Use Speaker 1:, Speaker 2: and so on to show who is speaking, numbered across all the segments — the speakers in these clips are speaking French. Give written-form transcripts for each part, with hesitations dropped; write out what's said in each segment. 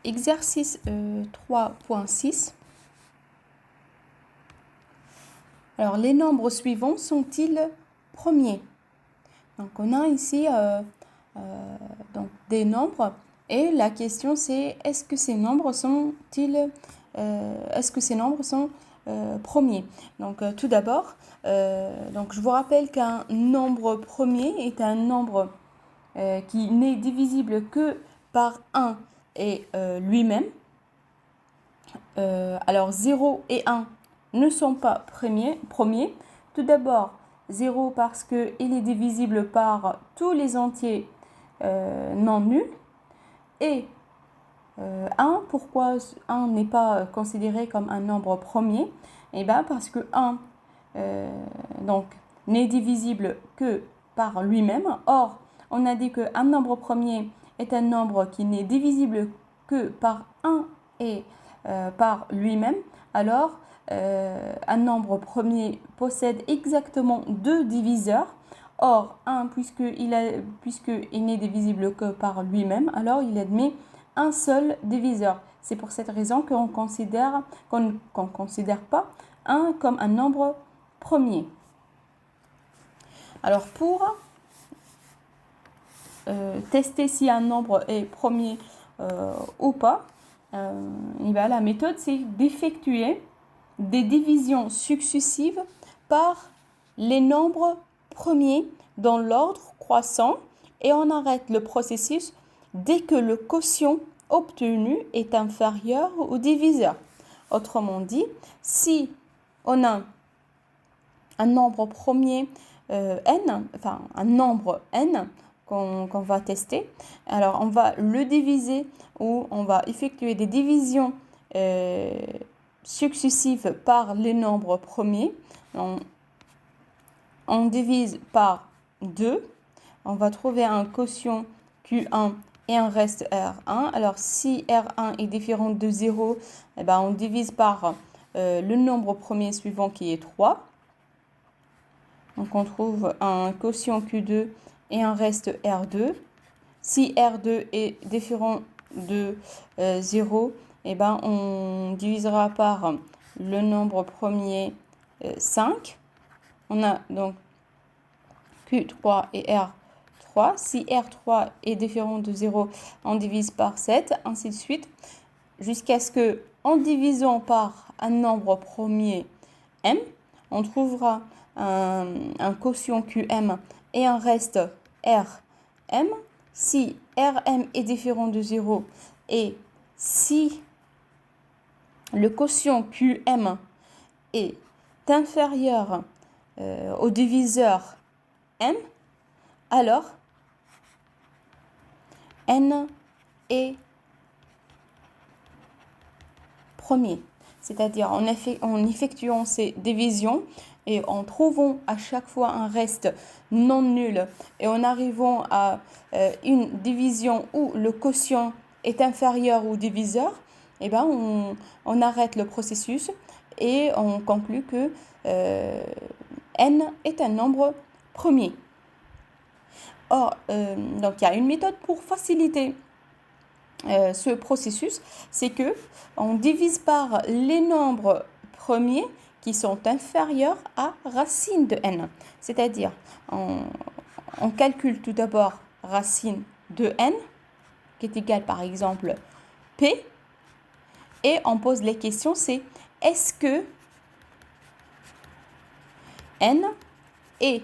Speaker 1: exercice 3.6. Alors, les nombres suivants sont-ils premiers? Donc, on a ici donc, des nombres et la question c'est est-ce que ces nombres sont premiers? Donc, tout d'abord, donc je vous rappelle qu'un nombre premier est un nombre qui n'est divisible que par 1 et lui-même. Alors 0 et 1 ne sont pas premiers. Tout d'abord 0 parce qu'il est divisible par tous les entiers non nuls. Et 1, pourquoi 1 n'est pas considéré comme un nombre premier? Eh bien parce que 1 donc, n'est divisible que par lui-même. Or, on a dit qu'un nombre premier est un nombre qui n'est divisible que par 1 et par lui-même. Alors, un nombre premier possède exactement deux diviseurs. Or, 1, puisqu'il n'est divisible que par lui-même, alors il admet un seul diviseur. C'est pour cette raison qu'on ne considère pas 1 comme un nombre premier. Alors, pour tester si un nombre est premier ou pas, la méthode, c'est d'effectuer des divisions successives par les nombres premiers dans l'ordre croissant et on arrête le processus dès que le quotient obtenu est inférieur au diviseur. Autrement dit, si on a un nombre premier n, enfin un nombre n qu'on va tester, alors on va le diviser ou on va effectuer des divisions successives par les nombres premiers. On divise par 2, on va trouver un quotient Q1 et un reste R1. Alors si R1 est différent de 0, eh ben, on divise par le nombre premier suivant qui est 3. Donc on trouve un quotient Q2 et un reste R2. Si R2 est différent de 0, eh ben, on divisera par le nombre premier 5. On a donc Q3 et R3. Si R3 est différent de 0, on divise par 7, ainsi de suite, jusqu'à ce que, en divisant par un nombre premier M, on trouvera un quotient QM et un reste RM. Si RM est différent de 0 et si le quotient QM est inférieur au diviseur M, alors N est premier. C'est-à-dire en effectuant ces divisions et en trouvant à chaque fois un reste non nul et en arrivant à une division où le quotient est inférieur au diviseur, eh ben on arrête le processus et on conclut que n est un nombre premier. Or, donc il y a une méthode pour faciliter ce processus, c'est que on divise par les nombres premiers qui sont inférieurs à racine de n. C'est-à-dire, on calcule tout d'abord racine de n, qui est égale par exemple p, et on pose les questions, c'est est-ce que n est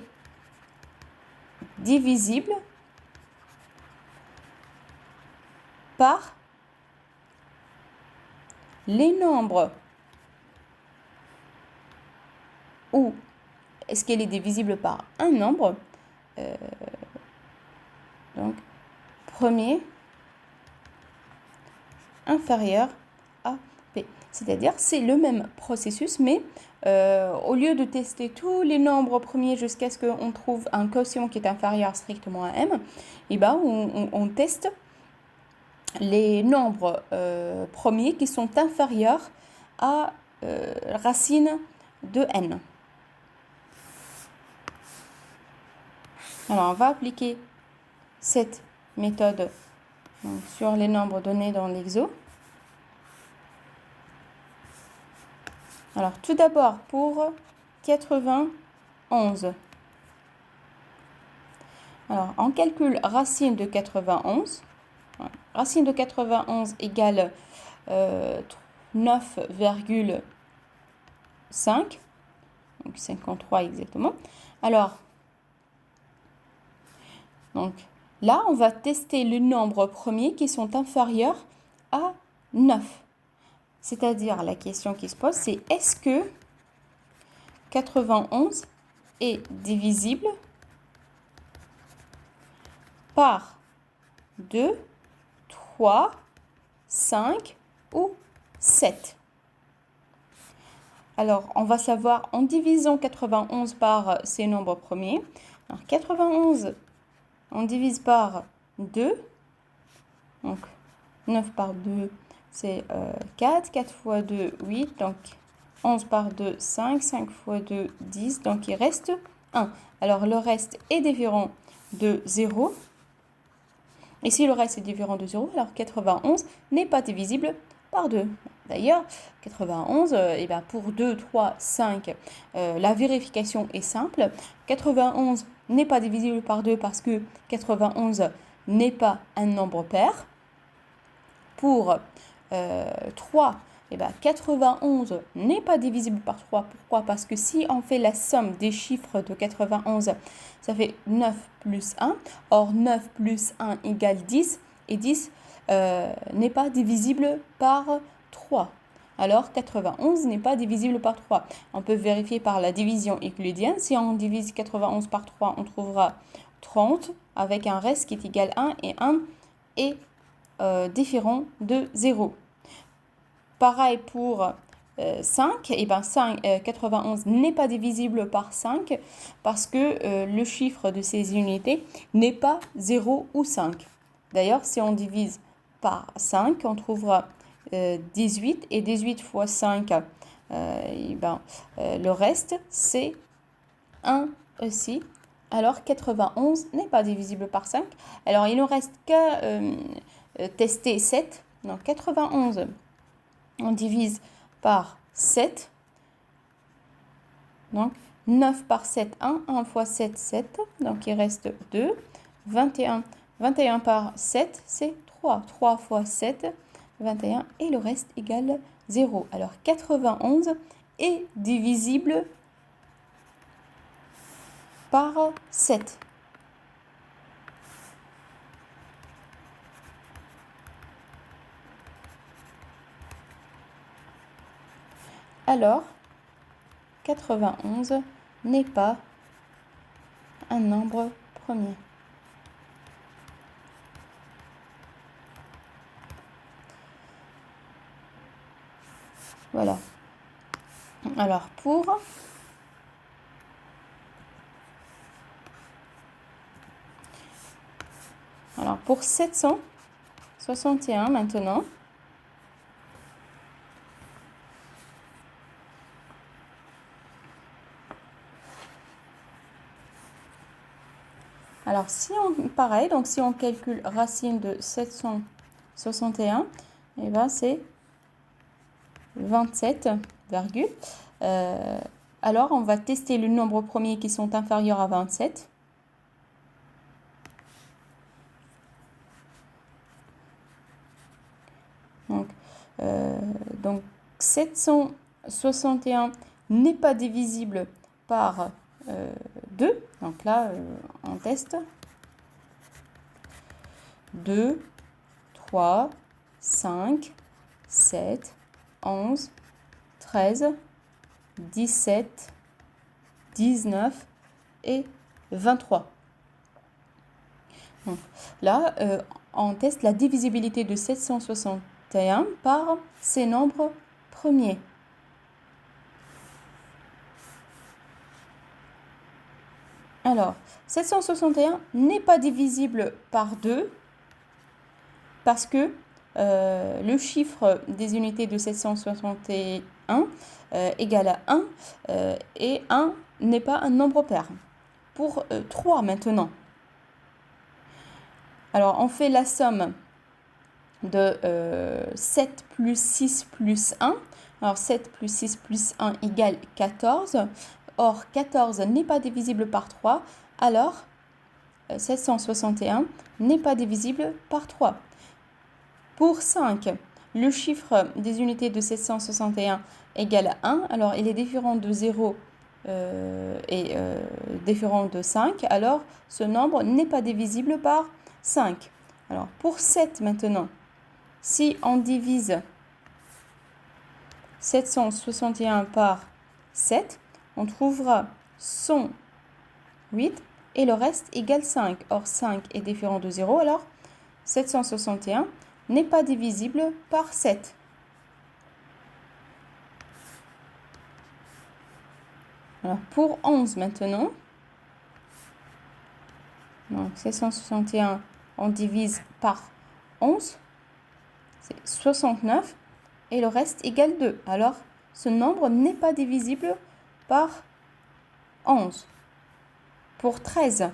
Speaker 1: divisible par les nombres ou est-ce qu'elle est divisible par un nombre donc premier inférieur à p. C'est-à-dire c'est le même processus mais au lieu de tester tous les nombres premiers jusqu'à ce qu'on trouve un quotient qui est inférieur strictement à m, et ben on teste les nombres premiers qui sont inférieurs à racine de n. Alors, on va appliquer cette méthode sur les nombres donnés dans l'exo. Alors, tout d'abord, pour 91. Alors, on calcule racine de 91. Racine de 91 égale 9,5. Donc, 53 exactement. Alors, donc, là, on va tester le nombre premier qui sont inférieurs à 9. C'est-à-dire, la question qui se pose, c'est est-ce que 91 est divisible par 2, 3, 5 ou 7? Alors, on va savoir en divisant 91 par ces nombres premiers. Alors, 91, on divise par 2. Donc, 9 par 2, c'est 4. 4 fois 2, 8. Donc, 11 par 2, 5. 5 fois 2, 10. Donc, il reste 1. Alors, le reste est différent de 0. Et si le reste est différent de 0, alors 91 n'est pas divisible par 2. D'ailleurs, 91, pour 2, 3, 5, la vérification est simple. 91 n'est pas divisible par 2 parce que 91 n'est pas un nombre pair. Pour 3, 91 n'est pas divisible par 3. Pourquoi? Parce que si on fait la somme des chiffres de 91, ça fait 9 plus 1. Or, 9 plus 1 égale 10. Et 10 n'est pas divisible par 3. Alors, 91 n'est pas divisible par 3. On peut vérifier par la division euclidienne. Si on divise 91 par 3, on trouvera 30 avec un reste qui est égal à 1 et 1 est différent de 0. Pareil pour 5, 91 n'est pas divisible par 5 parce que le chiffre de ces unités n'est pas 0 ou 5. D'ailleurs, si on divise par 5, on trouvera 18 et 18 fois 5, le reste c'est 1 aussi. Alors 91 n'est pas divisible par 5. Alors il ne reste qu'à tester 7. Donc 91, on divise par 7. Donc 9 par 7, 1. 1 fois 7, 7. Donc il reste 2. 21. 21 par 7, c'est 3. 3 fois 7, 21. Et le reste égale 0. Alors 91 est divisible par 7. Alors, 91 n'est pas un nombre premier. Voilà. Alors, pour 761 maintenant. Alors, si on calcule racine de 761, c'est 27, alors, on va tester le nombre premier qui sont inférieurs à 27. Donc 761 n'est pas divisible par 2. Donc là, on teste. 2, 3, 5, 7, 11, 13, 17, 19 et 23. Donc, là, on teste la divisibilité de 761 par ces nombres premiers. Alors, 761 n'est pas divisible par 2 parce que le chiffre des unités de 761 égale à 1 et 1 n'est pas un nombre pair. Pour 3 maintenant. Alors, on fait la somme de 7 plus 6 plus 1. Alors 7 plus 6 plus 1 égale 14. Or 14 n'est pas divisible par 3. Alors 761 n'est pas divisible par 3. Pour 5, le chiffre des unités de 761 égale 1. Alors il est différent de 0 et différent de 5. Alors ce nombre n'est pas divisible par 5. Alors pour 7 maintenant, si on divise 761 par 7, on trouvera 108 et le reste égale 5. Or 5 est différent de 0, alors 761 n'est pas divisible par 7. Alors pour 11 maintenant, donc 761 on divise par 11, c'est 69 et le reste égale 2. Alors ce nombre n'est pas divisible par 11. Pour 13,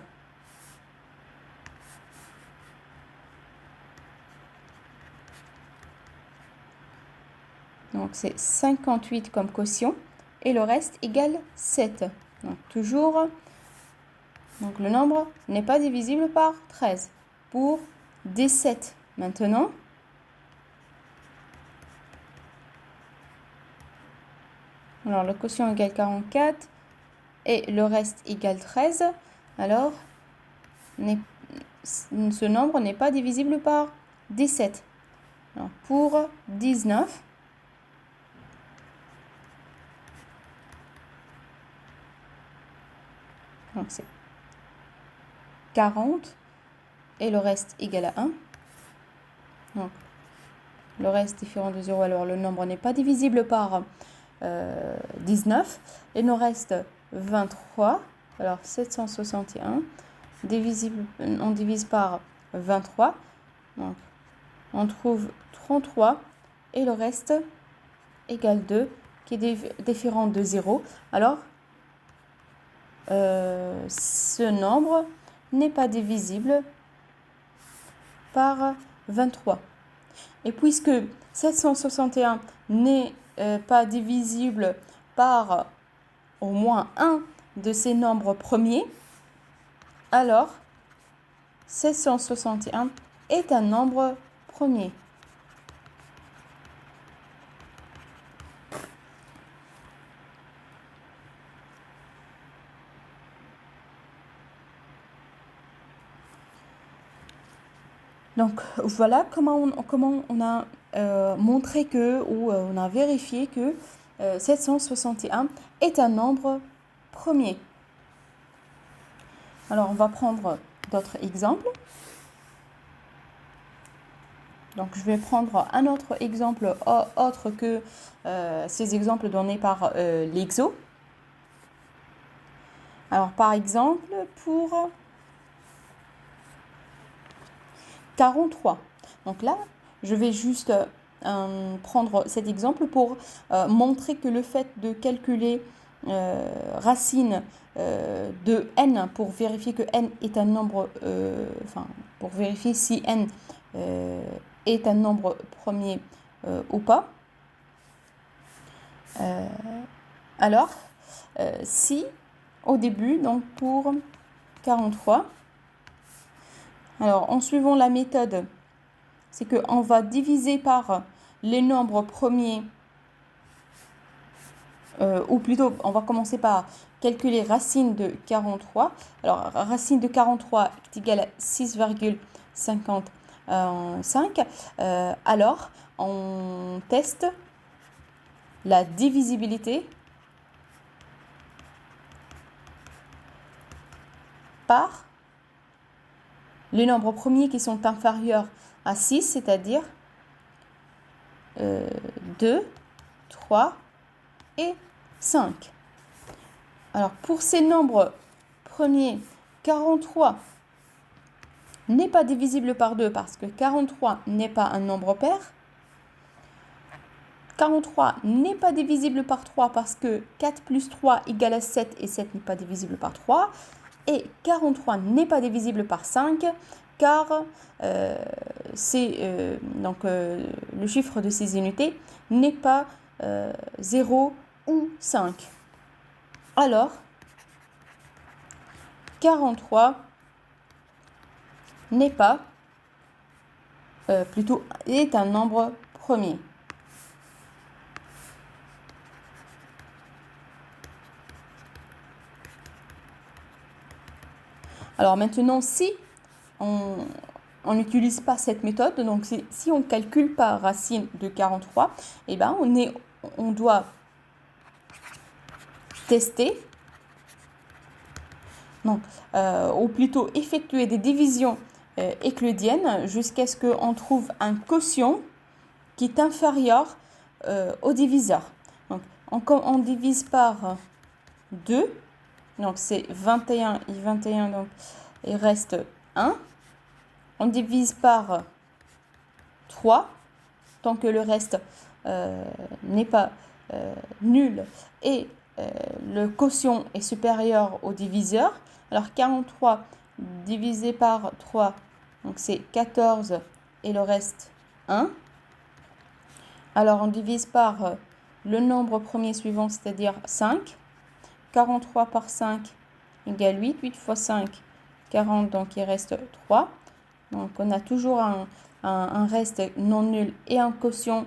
Speaker 1: donc c'est 58 comme quotient et le reste égale 7. Donc toujours, donc le nombre n'est pas divisible par 13. Pour 17 maintenant, alors le quotient égale 44 et le reste égale 13. Alors ce nombre n'est pas divisible par 17. Alors, pour 19, donc c'est 40 et le reste égal à 1. Donc le reste différent de 0, alors le nombre n'est pas divisible par 19. Il nous reste 23. Alors 761 divisible, on divise par 23. Donc on trouve 33 et le reste égale 2 qui est différent de 0. Alors ce nombre n'est pas divisible par 23. Et puisque 761 n'est pas divisible par au moins un de ces nombres premiers, alors 761 est un nombre premier. Donc voilà comment on a montré que, ou on a vérifié que 761 est un nombre premier. Alors on va prendre d'autres exemples. Donc je vais prendre un autre exemple autre que ces exemples donnés par l'exo. Alors par exemple pour 43. Donc là, je vais juste prendre cet exemple pour montrer que le fait de calculer racine de n pour vérifier que n est un nombre, pour vérifier si n est un nombre premier ou pas. Alors, si au début, donc pour 43, alors en suivant la méthode, c'est qu'on va diviser par les nombres premiers, ou plutôt on va commencer par calculer racine de 43. Alors racine de 43 est égale à 6,55. Alors on teste la divisibilité par les nombres premiers qui sont inférieurs à 6, c'est-à-dire 2, 3 et 5. Alors pour ces nombres premiers, 43 n'est pas divisible par 2 parce que 43 n'est pas un nombre pair. 43 n'est pas divisible par 3 parce que 4 plus 3 égale à 7 et 7 n'est pas divisible par 3. Et 43 n'est pas divisible par 5 car le chiffre de ces unités n'est pas 0 ou 5. Alors, 43 n'est pas, plutôt est un nombre premier. Alors maintenant, si on n'utilise pas cette méthode, donc si on ne calcule pas racine de 43, eh ben on doit tester, donc, ou plutôt effectuer des divisions euclidiennes jusqu'à ce qu'on trouve un quotient qui est inférieur au diviseur. Donc, on divise par 2, donc c'est 21 et 21, donc il reste 1. On divise par 3, tant que le reste n'est pas nul et le quotient est supérieur au diviseur. Alors 43 divisé par 3, donc c'est 14 et le reste 1. Alors on divise par le nombre premier suivant, c'est-à-dire 5. 43 par 5 égale 8. 8 fois 5, 40, donc il reste 3. Donc on a toujours un reste non nul et un quotient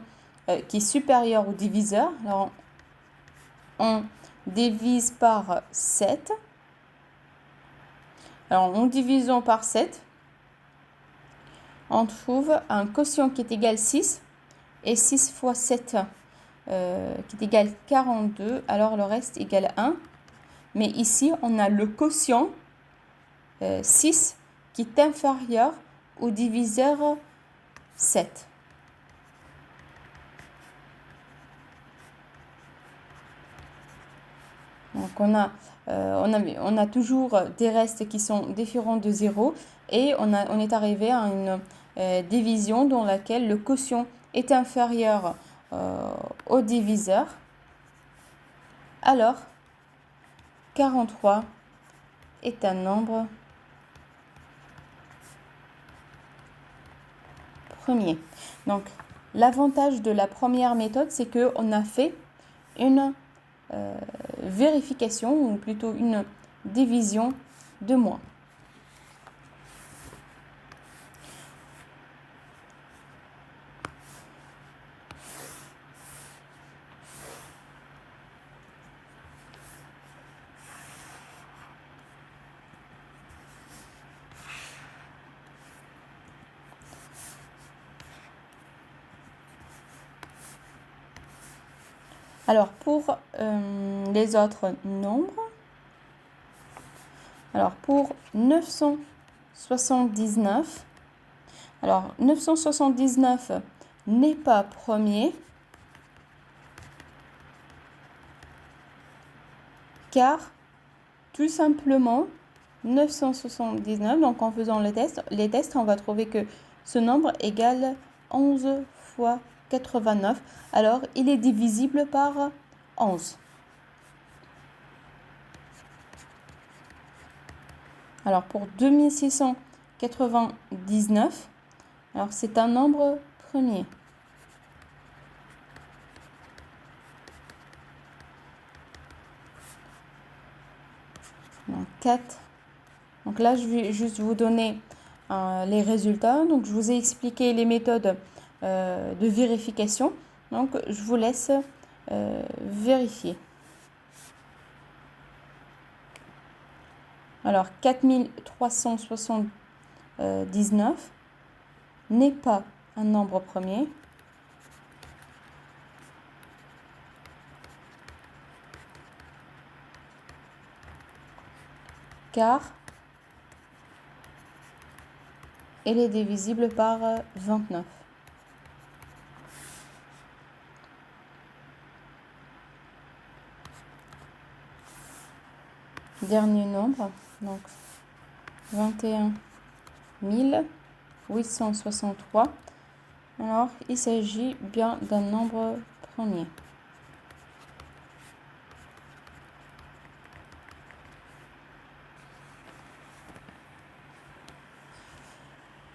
Speaker 1: qui est supérieur au diviseur. Alors on divise par 7. Alors en divisant par 7, on trouve un quotient qui est égal à 6. Et 6 fois 7 qui est égal à 42. Alors le reste égale 1. Mais ici, on a le quotient 6 qui est inférieur au diviseur 7. Donc on a toujours des restes qui sont différents de 0 et on est arrivé à une division dans laquelle le quotient est inférieur au diviseur. Alors, 43 est un nombre premier. Donc, l'avantage de la première méthode, c'est qu'on a fait une vérification, ou plutôt une division de moins. Alors, pour les autres nombres, alors pour 979, alors 979 n'est pas premier, car tout simplement 979, donc en faisant les tests, on va trouver que ce nombre égale 11 fois 89. Alors, il est divisible par 11. Alors, pour 2699, alors c'est un nombre premier. Donc, 4. Donc là, je vais juste vous donner les résultats. Donc, je vous ai expliqué les méthodes de vérification. Donc, je vous laisse vérifier. Alors, 4379 n'est pas un nombre premier. Car elle est divisible par 29. Dernier nombre, donc 21 863. Alors, il s'agit bien d'un nombre premier.